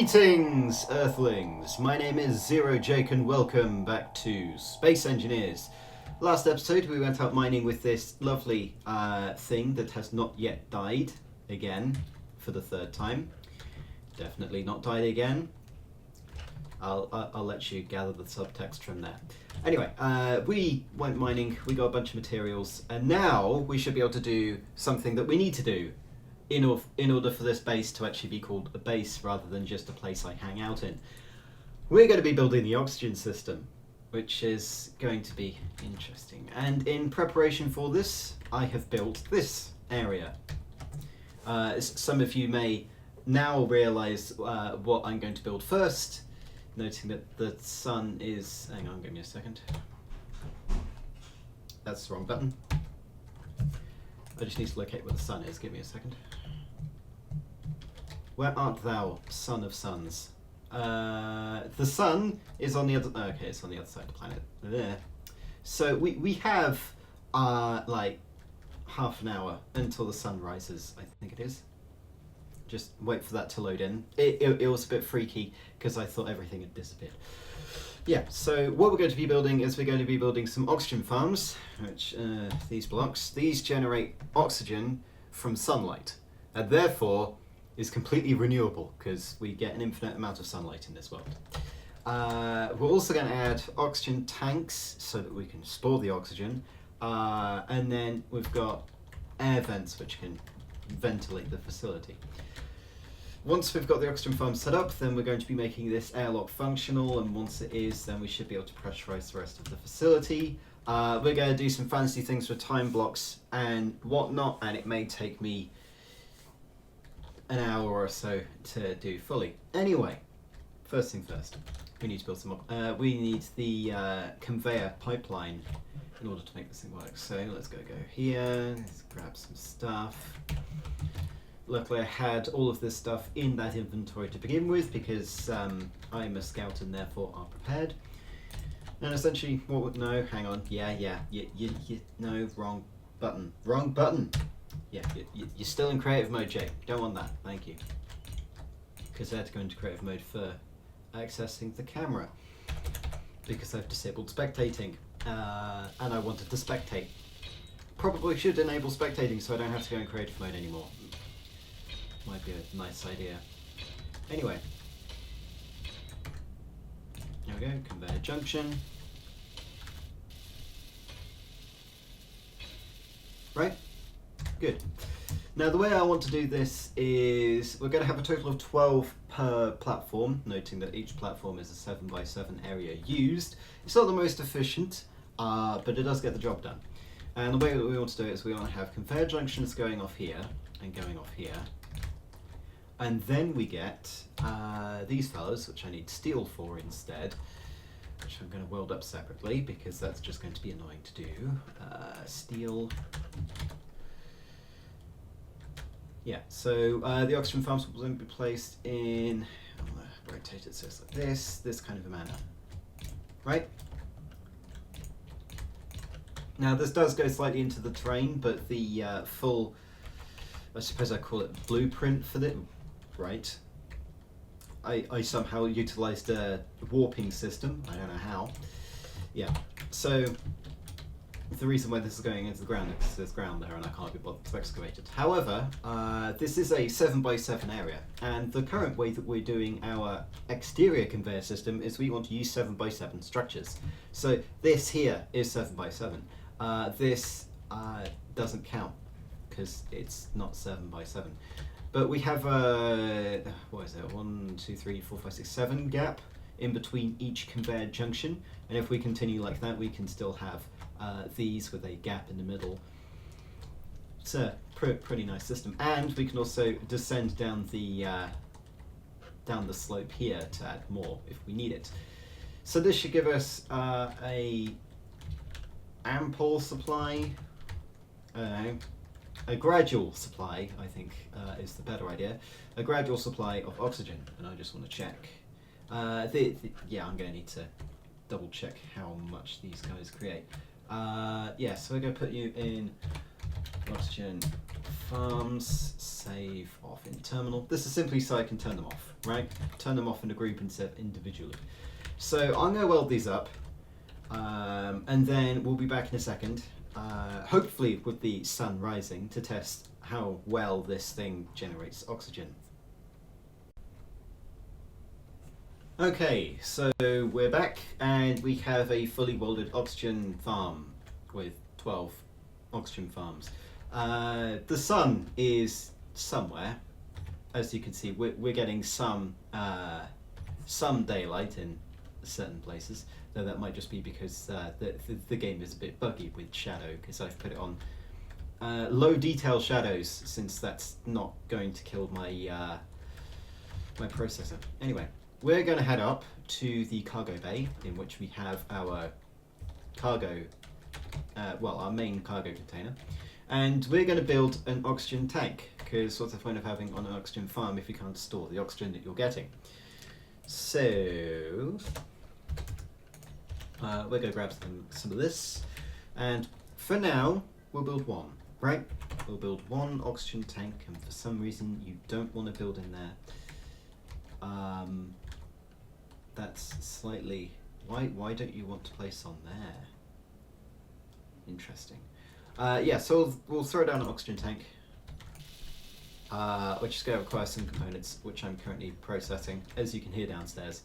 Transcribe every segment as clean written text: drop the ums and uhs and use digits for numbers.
Greetings, Earthlings! My name is Zero Jake and welcome back to Space Engineers. Last episode we went out mining with this lovely thing that has not yet died again for the third time. Definitely not died again. I'll let you gather the subtext from there. Anyway, we went mining, we got a bunch of materials, and now we should be able to do something that we need to do in order for this base to actually be called a base rather than just a place I hang out in. We're going to be building the oxygen system, which is going to be interesting. And in preparation for this, I have built this area. Some of you may now realise what I'm going to build first, noting that the sun is... Hang on, give me a second. That's the wrong button. I just need to locate where the sun is. Give me a second. Where art thou, son of suns? The sun is on the other... Okay, it's on the other side of the planet. There. So we have like half an hour until the sun rises, I think it is. Just wait for that to load in. It was a bit freaky because I thought everything had disappeared. Yeah, so what we're going to be building is we're going to be building some oxygen farms, which these blocks, these generate oxygen from sunlight, and therefore is completely renewable because we get an infinite amount of sunlight in this world. We're also going to add oxygen tanks so that we can store the oxygen, and then we've got air vents which can ventilate the facility. Once we've got the oxygen farm set up, then we're going to be making this airlock functional, and once it is, then we should be able to pressurize the rest of the facility. We're going to do some fancy things with time blocks and whatnot, and it may take me an hour or so to do fully. Anyway, first thing first, we need to build some more. We need the conveyor pipeline in order to make this thing work. So let's go here, let's grab some stuff. Luckily I had all of this stuff in that inventory to begin with because I'm a scout and therefore are prepared. And essentially, no, hang on, no, wrong button. Yeah, you're still in creative mode, Jake. Don't want that, thank you. Because I had to go into creative mode for accessing the camera because I've disabled spectating and I wanted to spectate. Probably should enable spectating so I don't have to go in creative mode anymore. Might be a nice idea. Anyway. There we go, conveyor junction. Right? Good. Now the way I want to do this is we're going to have a total of 12 per platform, noting that each platform is a 7x7 area used. It's not the most efficient, but it does get the job done. And the way that we want to do it is we want to have conveyor junctions going off here and going off here. And then we get these fellas, which I need steel for instead, which I'm going to weld up separately because that's just going to be annoying to do. Steel. Yeah, so the oxygen farms will then be placed in, I'm going to rotate it so it's like this kind of a manner. Right? Now this does go slightly into the terrain, but the full, I suppose I call it blueprint for this. Right. I somehow utilised a warping system. I don't know how. Yeah. So the reason why this is going into the ground is because there's ground there and I can't be bothered to excavate it. However, this is a 7x7 area, and the current way that we're doing our exterior conveyor system is we want to use 7x7 structures. So this here is 7x7. This doesn't count because it's not 7x7. But we have a, what is it, 1, 2, 3, 4, 5, 6, 7 gap in between each conveyor junction. And if we continue like that, we can still have these with a gap in the middle. It's a pretty nice system. And we can also descend down the slope here to add more if we need it. So this should give us a ample supply, I don't know, a gradual supply, I think, is the better idea. A gradual supply of oxygen, and I just want to check. Yeah, I'm going to need to double check how much these guys create. Yeah, so we're going to put you in oxygen farms, save off in terminal. This is simply so I can turn them off, right? Turn them off in a group instead of individually. So I'm going to weld these up, and then we'll be back in a second, hopefully with the sun rising, to test how well this thing generates oxygen. Okay, so we're back and we have a fully welded oxygen farm with 12 oxygen farms. The sun is somewhere. As you can see, we're getting some daylight in certain places, though that might just be because the game is a bit buggy with shadow, because I've put it on low detail shadows, since that's not going to kill my my processor. Anyway, we're going to head up to the cargo bay, in which we have our cargo, our main cargo container, and we're going to build an oxygen tank, because what's the point of having on an oxygen farm if you can't store the oxygen that you're getting? So we're going to grab some of this, and for now we'll build one, right? We'll build one oxygen tank, and for some reason you don't want to build in there. That's slightly... Why don't you want to place on there? Interesting. Yeah, so we'll throw down an oxygen tank, which is going to require some components, which I'm currently processing, as you can hear downstairs.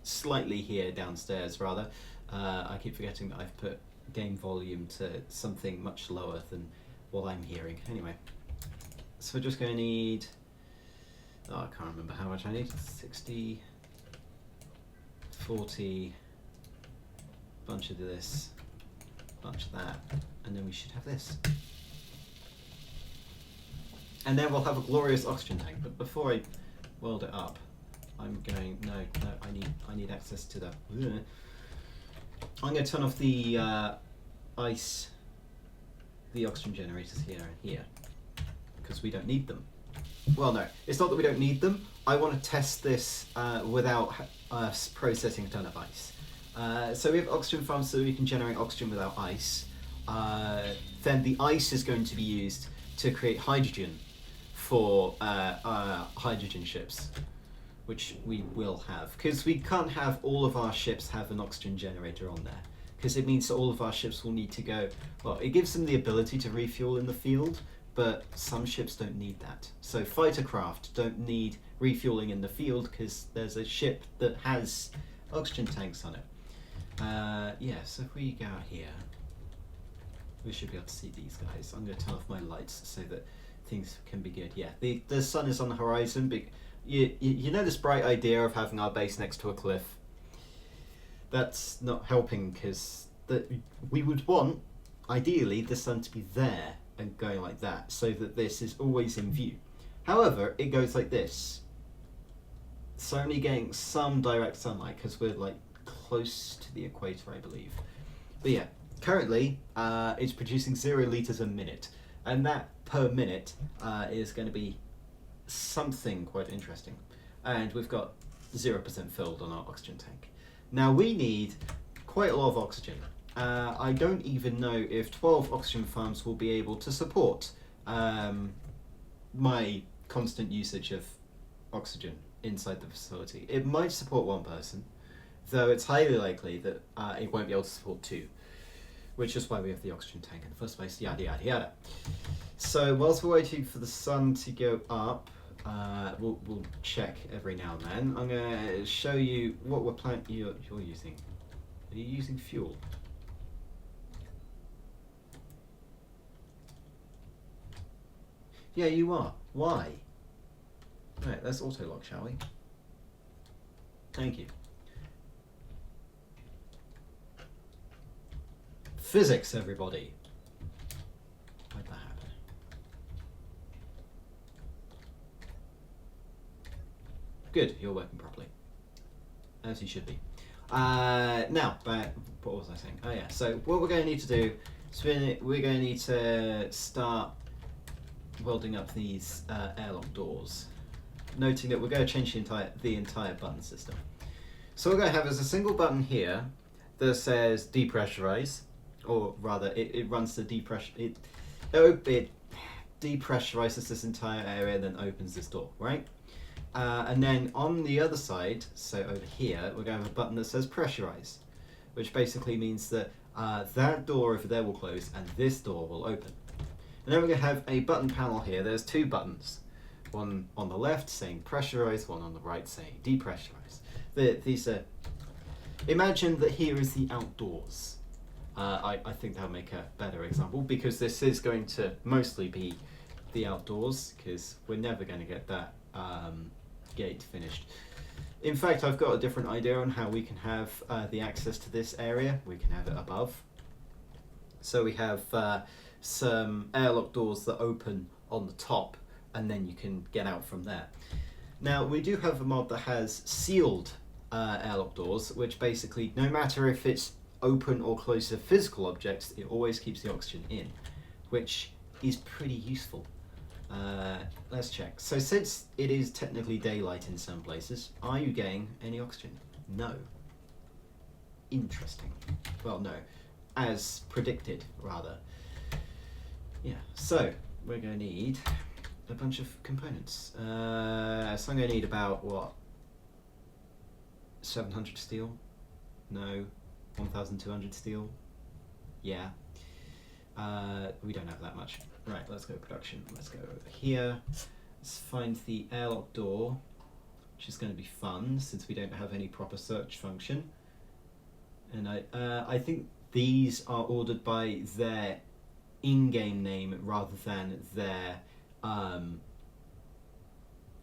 Slightly here downstairs, rather. I keep forgetting that I've put game volume to something much lower than what I'm hearing. Anyway, so we're just going to need... Oh, I can't remember how much I need. 60, 40, bunch of this, bunch of that, and then we should have this. And then we'll have a glorious oxygen tank. But before I weld it up, I'm going... No, I need access to the... I'm going to turn off the the oxygen generators here and here, because we don't need them. Well, no, it's not that we don't need them. I want to test this without us processing a ton of ice. So we have oxygen farms, so we can generate oxygen without ice. Then the ice is going to be used to create hydrogen for hydrogen ships, which we will have. Because we can't have all of our ships have an oxygen generator on there, because it means that all of our ships will need to go... Well, it gives them the ability to refuel in the field, but some ships don't need that. So fighter craft don't need refueling in the field because there's a ship that has oxygen tanks on it. Yeah, so if we go out here, we should be able to see these guys. I'm going to turn off my lights so that things can be good. Yeah, the sun is on the horizon. But you know this bright idea of having our base next to a cliff? That's not helping, because we would want, ideally, the sun to be there and going like that, so that this is always in view. However, it goes like this. It's only getting some direct sunlight because we're like close to the equator, I believe. But yeah, currently it's producing 0 liters a minute, and that per minute is going to be something quite interesting. And we've got 0% filled on our oxygen tank. Now we need quite a lot of oxygen. I don't even know if 12 oxygen farms will be able to support my constant usage of oxygen inside the facility. It might support one person, though it's highly likely that it won't be able to support 2, which is why we have the oxygen tank in the first place, yada yada yada. So whilst we're waiting for the sun to go up, we'll check every now and then. I'm going to show you what you're using. Are you using fuel? Yeah, you are. Why? Right, let's auto-lock, shall we? Thank you. Physics, everybody. Why'd that happen? Good, you're working properly. As you should be. Now, what was I saying? Oh yeah, so what we're going to need to do is we're going to need to start welding up these airlock doors, noting that we're going to change the entire button system. So what we're going to have is a single button here that says depressurize, or rather it runs the depressure, it depressurizes this entire area and then opens this door, right? And then on the other side, so over here, we're going to have a button that says pressurize, which basically means that that door over there will close and this door will open. And then we're going to have a button panel here. There's two buttons. One on the left saying pressurize, one on the right saying depressurize. These are... Imagine that here is the outdoors. I think that'll make a better example, because this is going to mostly be the outdoors, because we're never going to get that gate finished. In fact, I've got a different idea on how we can have the access to this area. We can have it above. So we have some airlock doors that open on the top, and then you can get out from there. Now, we do have a mod that has sealed airlock doors, which basically, no matter if it's open or closed to physical objects, it always keeps the oxygen in, which is pretty useful. Let's check. So since it is technically daylight in some places, are you getting any oxygen? No. Interesting. Well, no. As predicted, rather. Yeah, so we're going to need a bunch of components. So I'm going to need about, what, 700 steel? No. 1,200 steel? Yeah. We don't have that much. Right, let's go production. Let's go over here. Let's find the airlock door, which is going to be fun since we don't have any proper search function. And I think these are ordered by their in-game name rather than their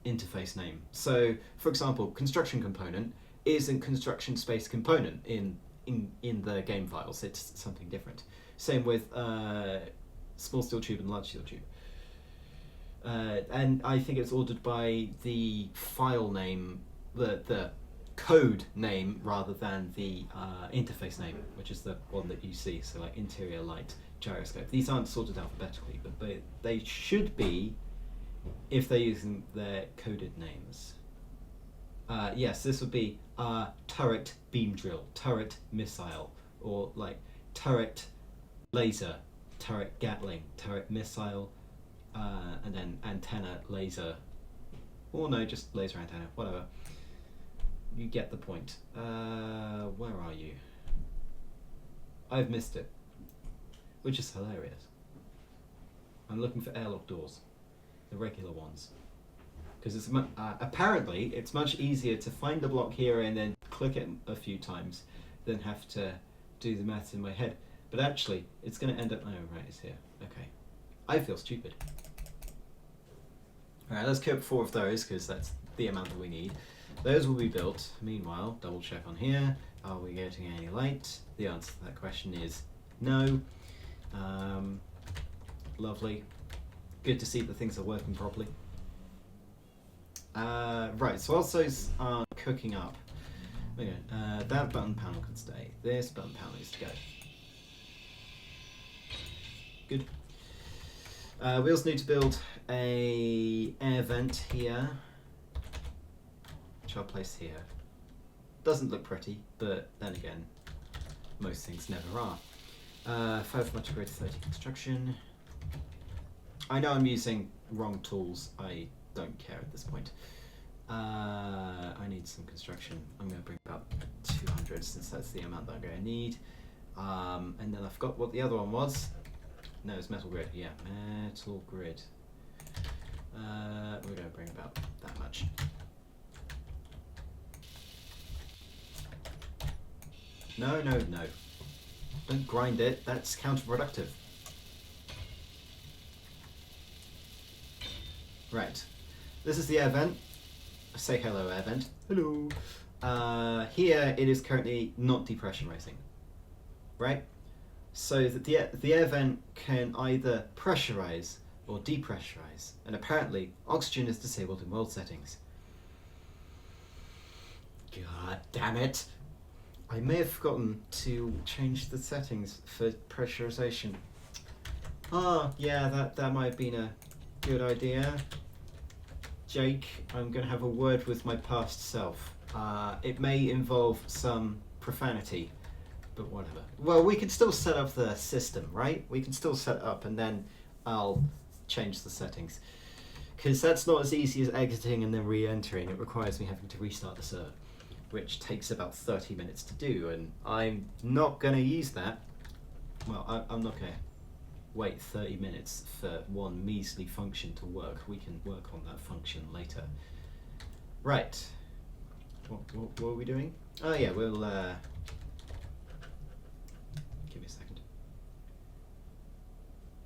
interface name. So, for example, construction component isn't construction space component in the game files. It's something different. Same with small steel tube and large steel tube. And I think it's ordered by the file name, the code name, rather than the interface name, which is the one that you see. So like interior light, gyroscope. These aren't sorted alphabetically, but they should be if they're using their coded names. Yes, this would be turret beam drill, turret missile, or like turret laser, turret Gatling, turret missile, and then antenna laser, or no, just laser antenna, whatever. You get the point. Where are you? I've missed it, which is hilarious. I'm looking for airlock doors, the regular ones. Because it's apparently it's much easier to find the block here and then click it a few times than have to do the maths in my head. But actually, it's going to end up... Oh, right, it's here. Okay. I feel stupid. Alright, let's keep 4 of those, because that's the amount that we need. Those will be built. Meanwhile, double check on here. Are we getting any light? The answer to that question is no. Lovely. Good to see that things are working properly. Right, so whilst those are cooking up, okay, that button panel can stay. This button panel needs to go. Good. We also need to build a air vent here, which I'll place here. Doesn't look pretty, but then again, most things never are. 5 much greater 30 construction. I know I'm using wrong tools. I don't care at this point. I need some construction. I'm going to bring about 200 since that's the amount that I'm going to need. And then I forgot what the other one was. No, it's metal grid. Yeah, metal grid. We're going to bring about that much. No, no, no. Don't grind it. That's counterproductive. Right. This is the air vent. Say hello, air vent. Hello. Here it is currently not depressurizing. Right? So that the air vent can either pressurize or depressurize. And apparently, oxygen is disabled in world settings. God damn it. I may have forgotten to change the settings for pressurization. Ah, yeah, that might have been a good idea. Jake, I'm going to have a word with my past self. It may involve some profanity, but whatever. Well, we can still set up the system, right? We can still set it up, and then I'll change the settings. Because that's not as easy as exiting and then re-entering. It requires me having to restart the server, which takes about 30 minutes to do, and I'm not going to use that. Well, I'm not going to wait 30 minutes for one measly function to work. We can work on that function later. Right. What are we doing? Oh yeah, we'll... give me a second.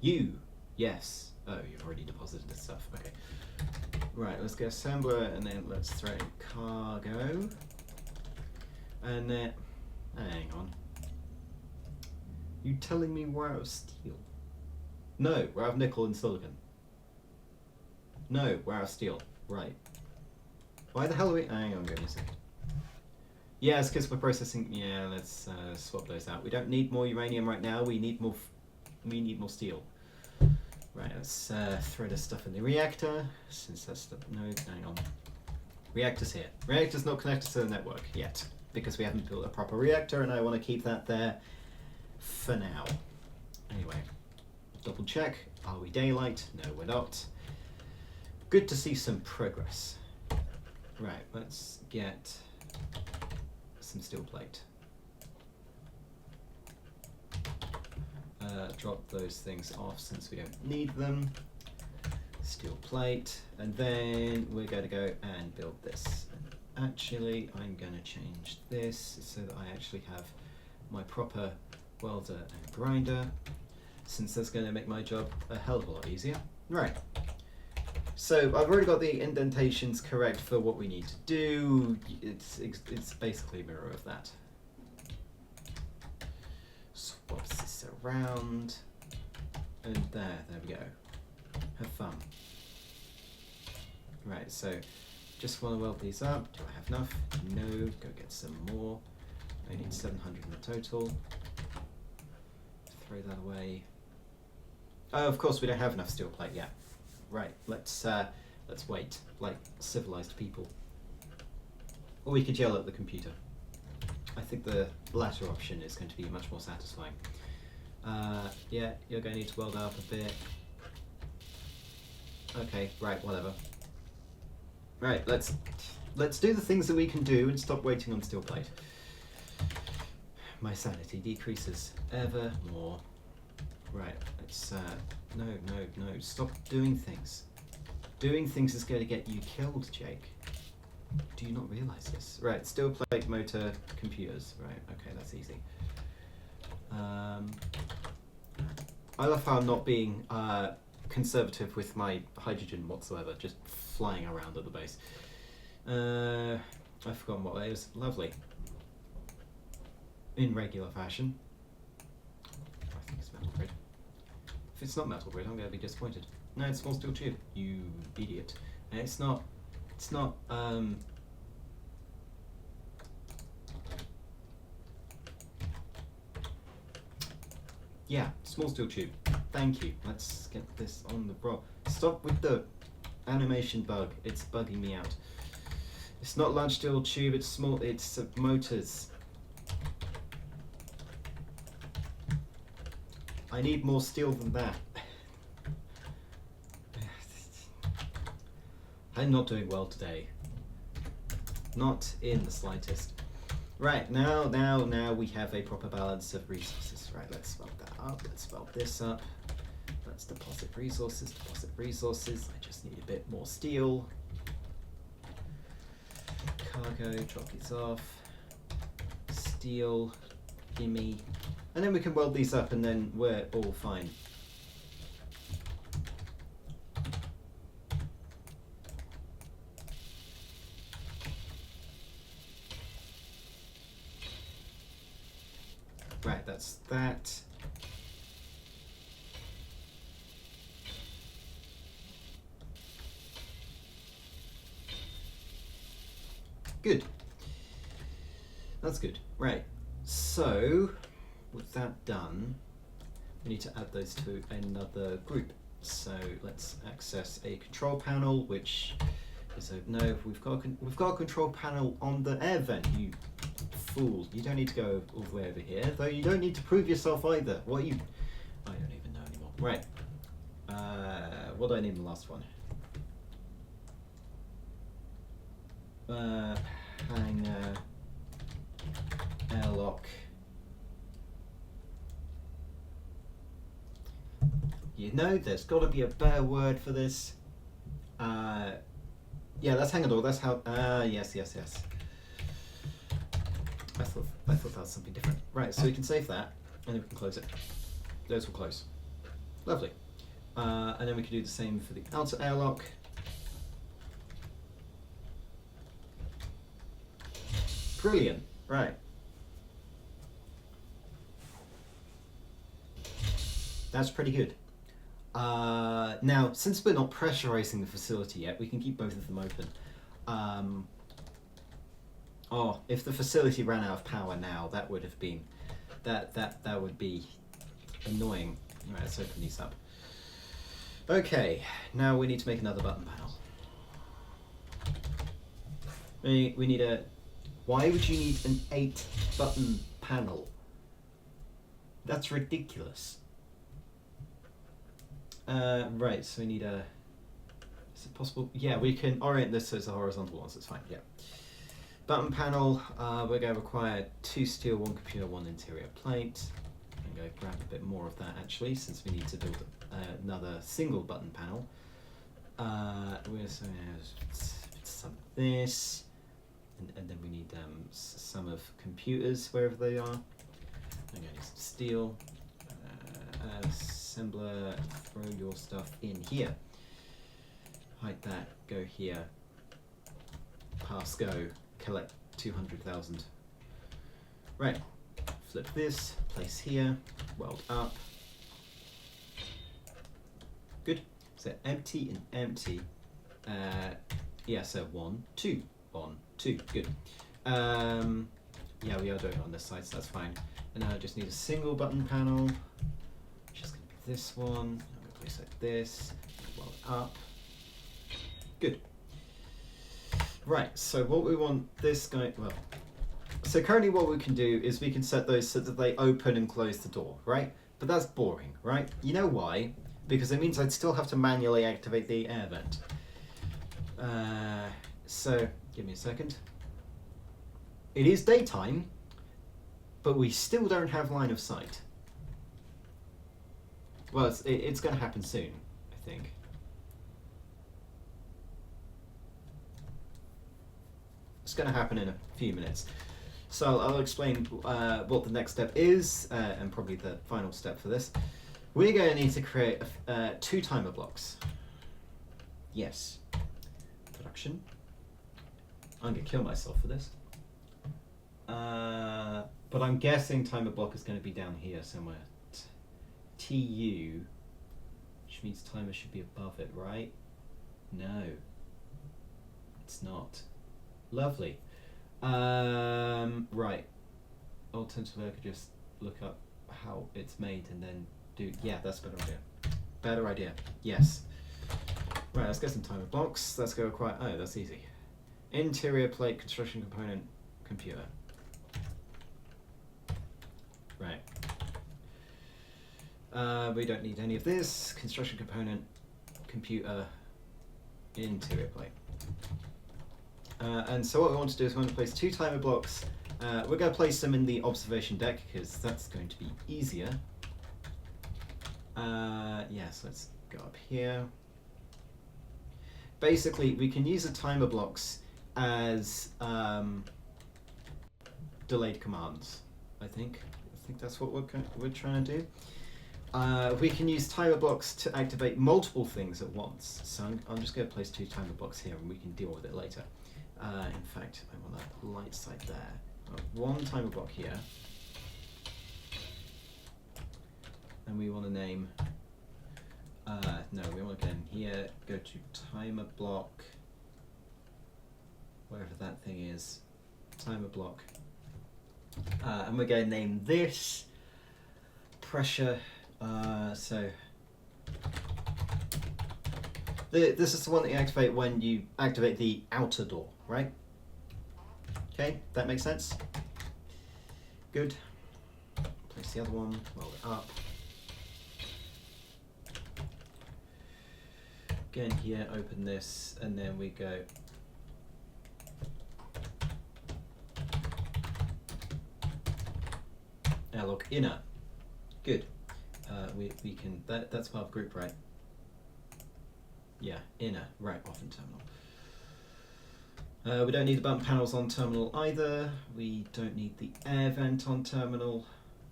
You! Yes. Oh, you've already deposited this stuff. Okay. Right, let's go assembler, and then let's throw in cargo. And then... hang on. You telling me we're out of steel? No, we're out of nickel and silicon. No, we're out of steel. Right. Why the hell are we... hang on, give me a second. Yeah, it's because we're processing... yeah, let's swap those out. We don't need more uranium right now. We need more steel. Right, let's throw this stuff in the reactor, since that's the... no, hang on. Reactor's here. Reactor's not connected to the network yet, because we haven't built a proper reactor, and I want to keep that there for now. Anyway, double check. Are we daylight? No, we're not. Good to see some progress. Right, let's get some steel plate. Drop those things off since we don't need them. Steel plate, and then we're going to go and build this. Actually, I'm going to change this so that I actually have my proper welder and grinder, since that's going to make my job a hell of a lot easier. Right. So I've already got the indentations correct for what we need to do. It's basically a mirror of that. Swap this around, and there we go. Have fun. Right, so just want to weld these up. Do I have enough? No, go get some more. I need 700 in the total. Throw that away. Oh, of course we don't have enough steel plate yet. Right, let's wait, like civilized people. Or we could yell at the computer. I think the latter option is going to be much more satisfying. Yeah, you're going to need to weld up a bit. Okay, right, whatever. Right, let's do the things that we can do and stop waiting on steel plate. My sanity decreases ever more. Right, let's no, stop doing things. Doing things is going to get you killed, Jake. Do you not realise this? Right, steel plate, motor, computers. Right, okay, that's easy. I love how I'm not being conservative with my hydrogen whatsoever, just flying around at the base. I've forgotten what that is. Lovely. In regular fashion. I think it's metal grid. If it's not metal grid, I'm going to be disappointed. No, it's small steel tube. You idiot. And it's not... yeah, small steel tube. Thank you. Let's get this on the roll. Stop with the animation bug. It's bugging me out. It's not large steel tube, it's small, it's motors. I need more steel than that. I'm not doing well today. Not in the slightest. Right, now we have a proper balance of resources. Right, let's swap that up, let's swap this up. Let's deposit resources. I just need a bit more steel. Cargo, drop these off. Steel, gimme. And then we can weld these up and then we're all fine. Right, that's that. Good. That's good. Right. So, with that done, we need to add those to another group. So let's access a control panel, which is a no. We've got a control panel on the air vent. You fool! You don't need to go all the way over here, though. You don't need to prove yourself either. What are you? I don't even know anymore. Right. what do I need in the last one? Hanger, airlock. You know, there's got to be a better word for this. Yeah, that's hangar door. That's how. Yes. I thought that was something different. Right, so we can save that, and then we can close it. Those will close. Lovely. And then we can do the same for the outer airlock. Brilliant. Right. That's pretty good. Now, since we're not pressurizing the facility yet, we can keep both of them open. Oh, if the facility ran out of power now, that would have been that would be annoying. Right, let's open these up. Okay, now we need to make another button panel. We need a. Why would you need an 8-button panel? That's ridiculous. Right, so we need a. Is it possible? Yeah, we can orient this so it's a horizontal one, so it's fine. Yeah. Button panel. We're going to require 2 steel, 1 computer, 1 interior plate. I'm going to grab a bit more of that actually, since we need to build another single button panel. We're so some of this, and then we need some of computers wherever they are. I'm going to need some steel. Assembler, throw your stuff in here. Hide that, go here. Pass go, collect 200,000. Right, flip this, place here, weld up. Good, so empty and empty. Yeah, so 1, 2, 1, 2, good. Yeah, we are doing it on this side, so that's fine. And now I just need a single button panel. Just gonna be this one. I'm gonna place it like this. Weld up. Good. Right. So what we want this guy. Well. So currently, what we can do is we can set those so that they open and close the door, right? But that's boring, right? You know why? Because it means I'd still have to manually activate the air vent. So give me a second. It is daytime, but we still don't have line of sight. Well, it's going to happen soon, I think. It's going to happen in a few minutes. So I'll explain what the next step is, and probably the final step for this. We're going to need to create 2 timer blocks. Yes. Production. I'm going to kill myself for this. But I'm guessing timer block is going to be down here somewhere. TU, which means timer should be above it, right? No, it's not. Lovely. Right. Alternatively, I could just look up how it's made and then do. Yeah, that's a better idea. Better idea. Yes. Right. Let's get some timer blocks. Let's go acquire. Oh, that's easy. Interior plate, construction component, computer. Right. We don't need any of this. Construction component, computer, interior plate. And so what we want to do is we want to place 2 timer blocks. We're going to place them in the observation deck because that's going to be easier. Yes, let's go up here. Basically, we can use the timer blocks as delayed commands, I think. I think that's what we're trying to do. We can use timer blocks to activate multiple things at once. So I'm just going to place 2 timer blocks here and we can deal with it later. In fact, I want that light side there. 1 timer block here. And we want to name... no, we want to go in here, go to timer block, wherever that thing is, timer block. And we're going to name this pressure. So this is the one that you activate when you activate the outer door, right? Okay, that makes sense? Good. Place the other one, weld it up. Go in here, open this, and then we go airlock inner. Good. We can, that's part of group, right? Yeah, inner, right, off in terminal. We don't need the bump panels on terminal either. We don't need the air vent on terminal.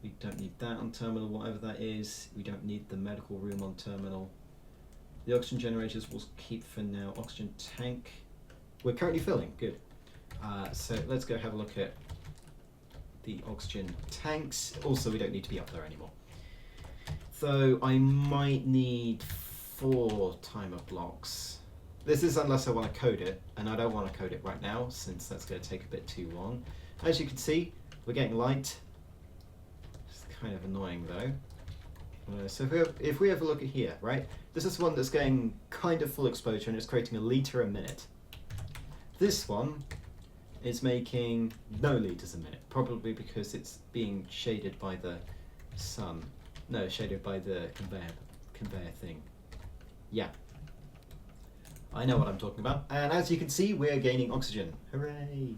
We don't need that on terminal, whatever that is. We don't need the medical room on terminal. The oxygen generators we'll keep for now. Oxygen tank. We're currently filling, good. So let's go have a look at the oxygen tanks. Also, we don't need to be up there anymore. Though I might need 4 timer blocks. This is unless I want to code it, and I don't want to code it right now since that's going to take a bit too long. As you can see, we're getting light. It's kind of annoying though. So if we have a look at here, right? This is one that's getting kind of full exposure and it's creating 1 liter a minute. This one is making no liters a minute, probably because it's being shaded by the sun. No, shaded by the conveyor thing. Yeah. I know what I'm talking about. And as you can see, we're gaining oxygen. Hooray!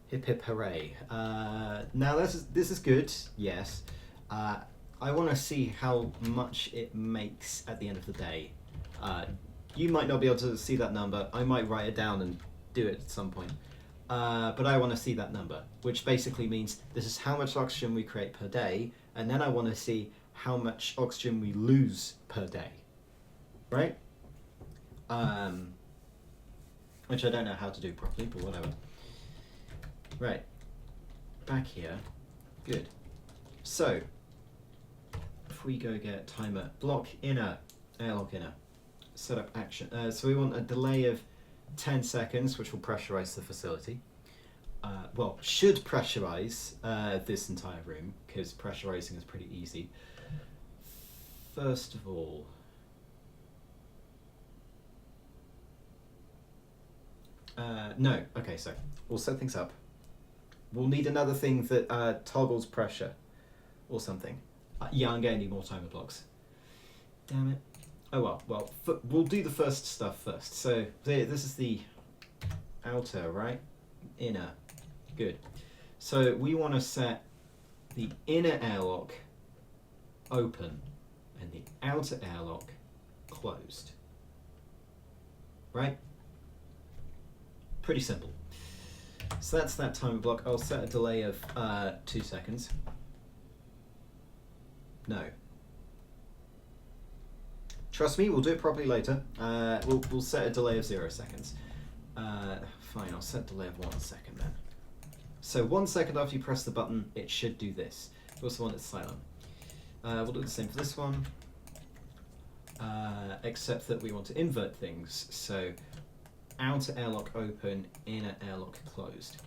Hip hip hooray. Now this is good, yes. I want to see how much it makes at the end of the day. You might not be able to see that number. I might write it down and do it at some point. But I want to see that number, which basically means this is how much oxygen we create per day, and then I want to see how much oxygen we lose per day, right? Which I don't know how to do properly, but whatever. Right, back here, good. So, if we go get timer, block inner, airlock inner, setup action. So we want a delay of 10 seconds, which will pressurize the facility. Well, should pressurize this entire room, because pressurizing is pretty easy. First of all, no, okay, so we'll set things up. We'll need another thing that toggles pressure or something. Yeah, I'm going to need more timer blocks. Damn it. Oh well, we'll do the first stuff first. So this is the outer, right? Inner. Good. So we want to set the inner airlock open and the outer airlock closed. Right? Pretty simple. So that's that timer block. I'll set a delay of 2 seconds. No. Trust me, we'll do it properly later. We'll set a delay of 0 seconds. Fine, I'll set a delay of 1 second then. So 1 second after you press the button, it should do this. We also want it silent. We'll do the same for this one, except that we want to invert things. So outer airlock open, inner airlock closed.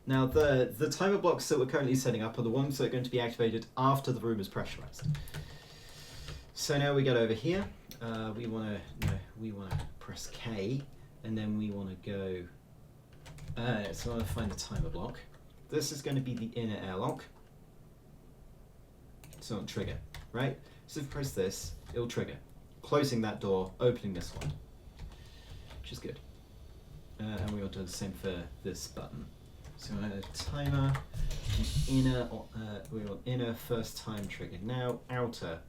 Now the timer blocks that we're currently setting up are the ones that are going to be activated after the room is pressurized. So now we get over here. We want to press K, and then we want to go. So I want to find the timer block. This is going to be the inner airlock. So on trigger, right? So if we press this, it'll trigger, closing that door, opening this one, which is good. And we will do the same for this button. So timer, inner, we want inner first time trigger now, outer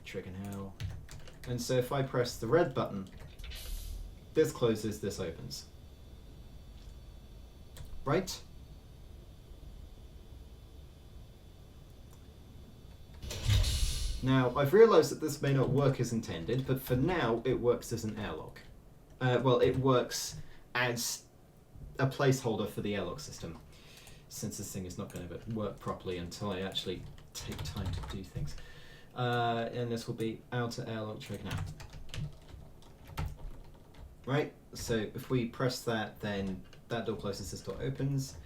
trigger now. And so if I press the red button, this closes, this opens. Right? Now, I've realised that this may not work as intended, but for now it works as an airlock. Well, it works as a placeholder for the airlock system, since this thing is not going to work properly until I actually take time to do things. And this will be outer airlock trigger now. Right? So if we press that, then that door closes, this door opens.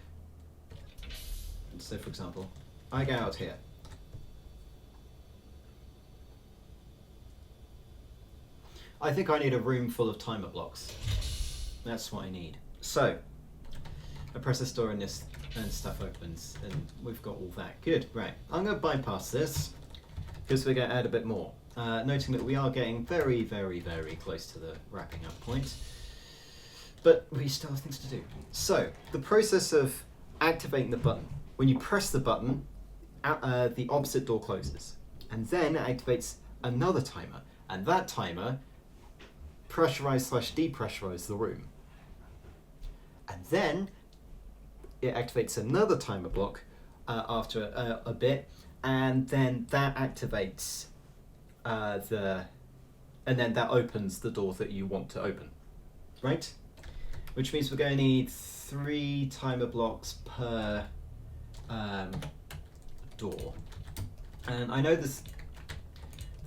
So for example, I go out here. I think I need a room full of timer blocks. That's what I need. So, I press this door and this and stuff opens, and we've got all that. Good, right. I'm going to bypass this, because we're going to add a bit more. noting that we are getting very, very, very close to the wrapping up point. But we still have things to do. So, the process of activating the button. When you press the button, the opposite door closes. And then it activates another timer. And that timer pressurize/depressurize the room. And then it activates another timer block after a bit, and then that activates and then that opens the door that you want to open, right? Which means we're going to need 3 timer blocks per door. And I know this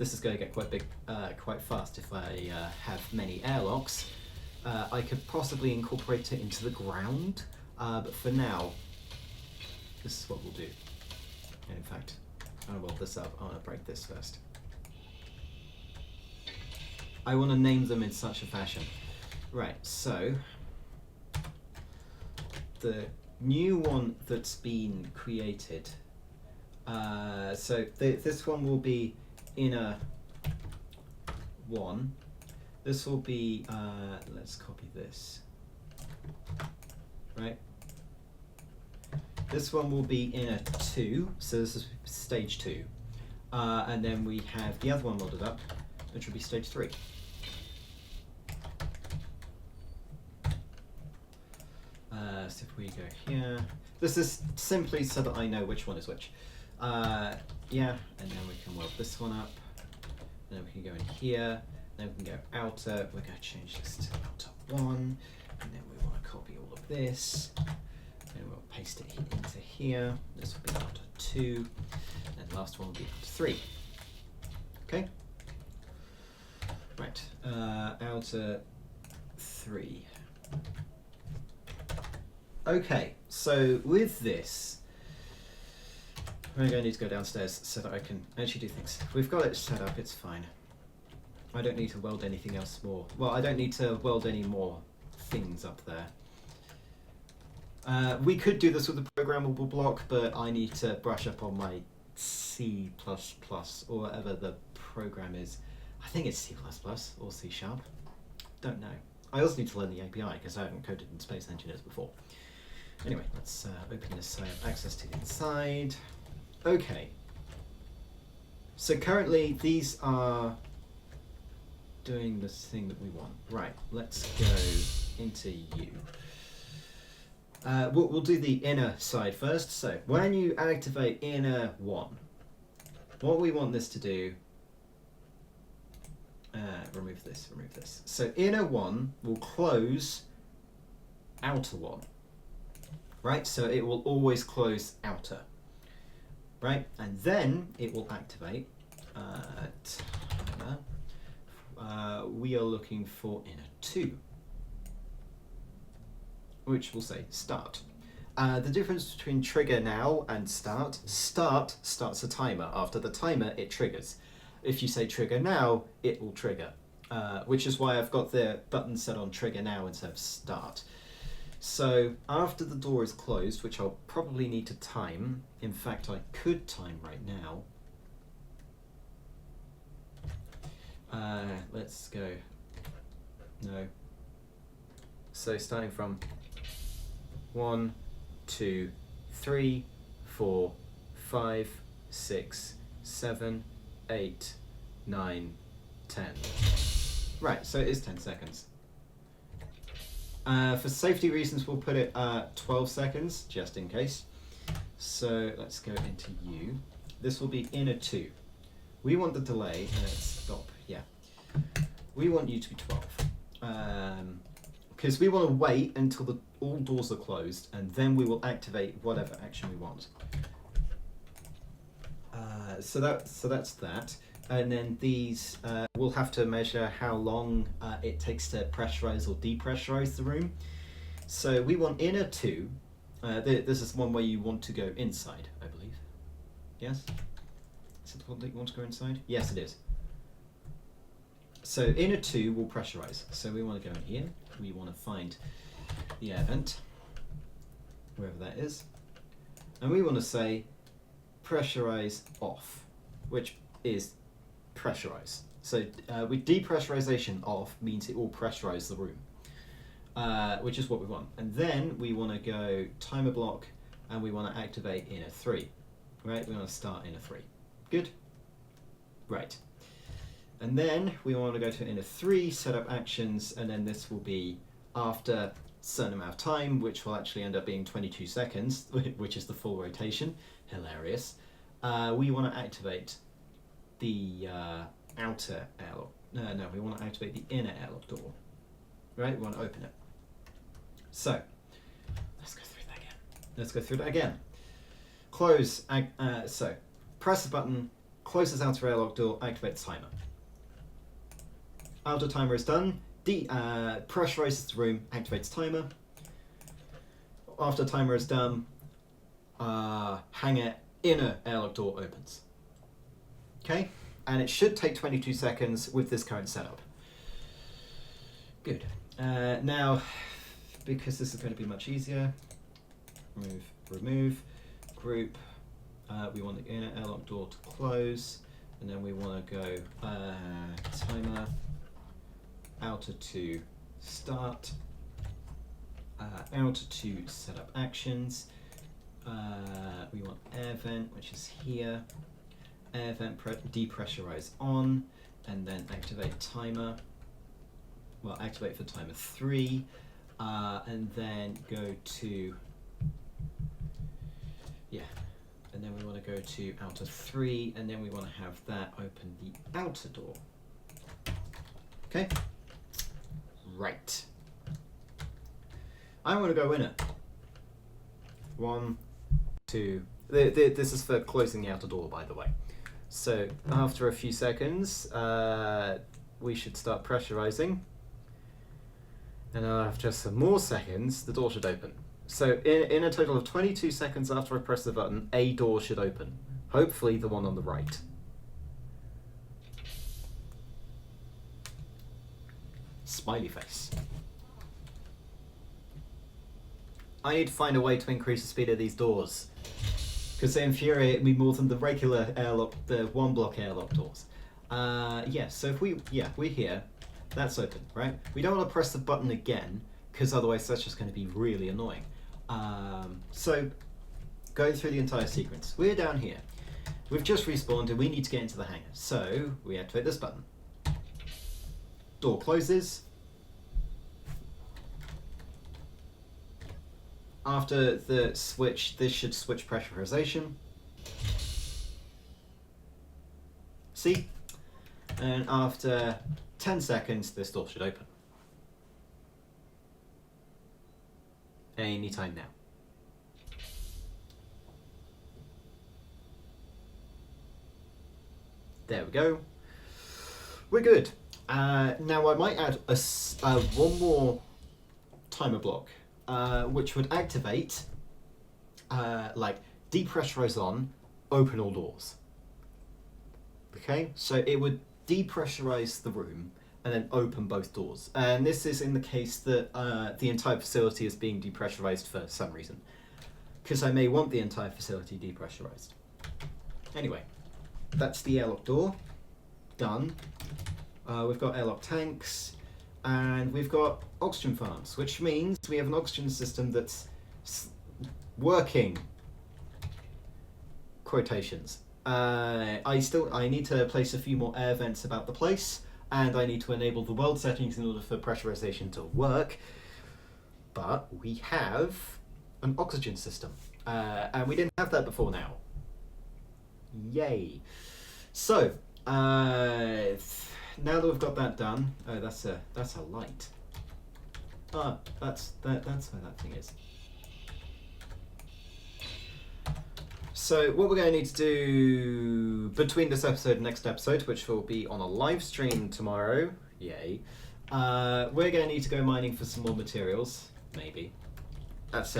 is going to get quite big, quite fast if I have many airlocks. I could possibly incorporate it into the ground, but for now, this is what we'll do. And in fact, I'm going to weld this up. I want to break this first. I want to name them in such a fashion. Right, so the new one that's been created, this one will be inner 1. This will be, let's copy this, right? This one will be inner 2, so this is stage 2. And then we have the other one modded up, which will be stage 3. So if we go here, this is simply so that I know which one is which. Yeah, and then we can weld this one up, and then we can go in here, then we can go outer. We're going to change this to outer 1, and then we want to copy all of this, and we'll paste it into here. This will be outer 2, and the last one will be outer 3. Okay? Right, outer 3. Okay, so with this, we're going to need to go downstairs so that I can actually do things. We've got it set up, it's fine. I don't need to weld anything else more. Well, I don't need to weld any more things up there. We could do this with a programmable block, but I need to brush up on my C++ or whatever the program is. I think it's C++ or C#. Don't know. I also need to learn the API because I haven't coded in Space Engineers before. Anyway, let's open this so I have access to the inside. Okay. So currently these are doing this thing that we want. Right, let's go into you. We'll do the inner side first. So when you activate inner 1, what we want this to do, remove this. So inner 1 will close outer 1. Right, so it will always close outer. Right, and then it will activate timer. We are looking for inner 2, which will say start. The difference between trigger now and start starts a timer. After the timer, it triggers. If you say trigger now, it will trigger, which is why I've got the button set on trigger now instead of start. So after the door is closed, which I'll probably need to time, in fact I could time right now. Let's go, no. So starting from 1, 2, 3, 4, 5, 6, 7, 8, 9, 10. Right, so it is 10 seconds. For safety reasons, we'll put it 12 seconds, just in case. So let's go into you. This will be inner 2. We want the delay, let's stop, yeah. We want you to be 12. Because we want to wait until all doors are closed, and then we will activate whatever action we want. So that's that. And then these, we'll have to measure how long it takes to pressurize or depressurize the room. So we want inner 2. This is one where you want to go inside, I believe. Yes? Is it the one that you want to go inside? Yes, it is. So inner 2 will pressurize. So we want to go in here. We want to find the air vent, wherever that is. And we want to say pressurize off, which is pressurize. So with depressurization off means it will pressurize the room, which is what we want. And then we want to go timer block, and we want to activate inner 3. Right, we want to start inner 3. Good? Right. And then we want to go to inner 3, set up actions, and then this will be after a certain amount of time, which will actually end up being 22 seconds, which is the full rotation. Hilarious. We want to activate the outer airlock. No, we want to activate the inner airlock door. Right, we want to open it. So, let's go through that again. Close, so, press the button, close this outer airlock door, activate the timer. After timer is done, pressurizes the room, activates timer. After timer is done, hangar inner airlock door opens. Okay, and it should take 22 seconds with this current setup. Good. Now, because this is going to be much easier, remove, group. We want the inner airlock door to close, and then we want to go timer, outer to start, outer to set up actions. We want air vent, which is here. Air vent depressurize on, and then activate timer. Well, activate for timer 3, and then go to, and then we want to go to outer 3, and then we want to have that open the outer door. Okay? Right. I want to go inner. 1, 2. This is for closing the outer door, by the way. So after a few seconds, we should start pressurizing. And after some more seconds, the door should open. So in a total of 22 seconds after I press the button, a door should open. Hopefully the one on the right. Smiley face. I need to find a way to increase the speed of these doors, because they infuriate me more than the regular airlock, the one block airlock doors. So if we're here, that's open, right? We don't want to press the button again, because otherwise that's just going to be really annoying. So going through the entire sequence, we're down here. We've just respawned and we need to get into the hangar. So we activate this button. Door closes. After the switch, this should switch pressurization. See? And after 10 seconds, this door should open. Anytime now. There we go. We're good. Now I might add one more timer block, which would activate, like depressurize on, open all doors. Okay, so it would depressurize the room and then open both doors. And this is in the case that the entire facility is being depressurized for some reason, because I may want the entire facility depressurized. Anyway, that's the airlock door. Done. We've got airlock tanks, and we've got oxygen farms, which means we have an oxygen system that's working. Quotations. I need to place a few more air vents about the place, and I need to enable the world settings in order for pressurization to work. But we have an oxygen system, and we didn't have that before now. Yay! So now that we've got that done, oh, that's a light. Ah, that's where that thing is. So what we're going to need to do between this episode and next episode, which will be on a live stream tomorrow, yay, we're going to need to go mining for some more materials, maybe. That's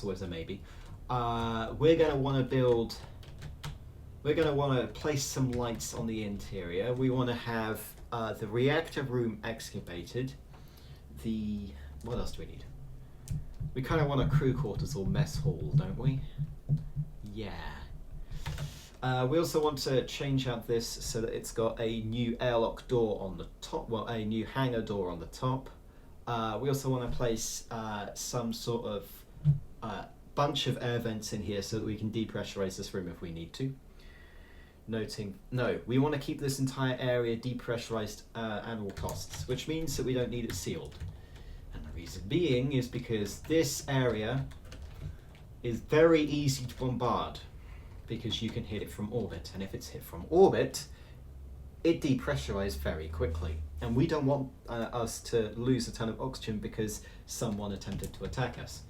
always a maybe. We're going to want to place some lights on the interior. We want to have the reactor room excavated. What else do we need? We kind of want a crew quarters or mess hall, don't we? Yeah. We also want to change out this so that it's got a new airlock door on the top, well, a new hangar door on the top. We also want to place some sort of bunch of air vents in here so that we can depressurize this room if we need to. Noting, no, we want to keep this entire area depressurized at all costs, which means that we don't need it sealed. And the reason being is because this area is very easy to bombard because you can hit it from orbit, and if it's hit from orbit, it depressurizes very quickly. And we don't want us to lose a ton of oxygen because someone attempted to attack us.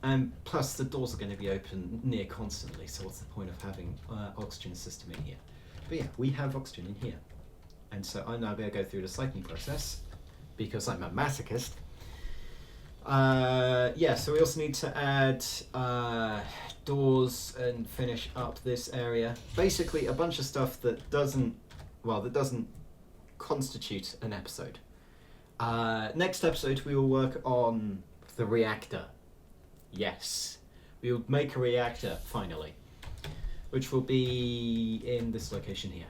And plus the doors are going to be open near constantly, so what's the point of having oxygen system in here? But yeah, we have oxygen in here. And so I'm now going to go through the cycling process, because I'm a masochist. Yeah, so we also need to add doors and finish up this area. Basically a bunch of stuff that doesn't constitute an episode. Next episode we will work on the reactor. Yes, we will make a reactor finally, which will be in this location here.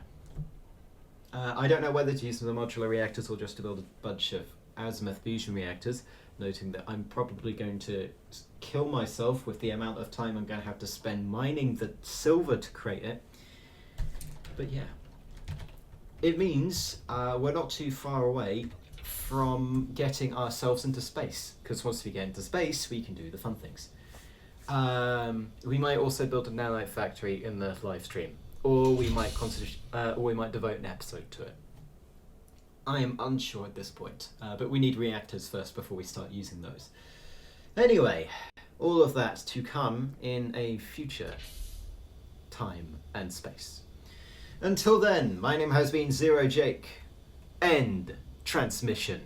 I don't know whether to use the modular reactors or just to build a bunch of azimuth fusion reactors, noting that I'm probably going to kill myself with the amount of time I'm going to have to spend mining the silver to create it. But yeah, it means we're not too far away from getting ourselves into space, because once we get into space we can do the fun things. We might also build a nanite factory in the live stream, or we might devote an episode to it. I am unsure at this point, but we need reactors first before we start using those. Anyway, all of that to come in a future time and space. Until then, my name has been Zero Jake. End transmission.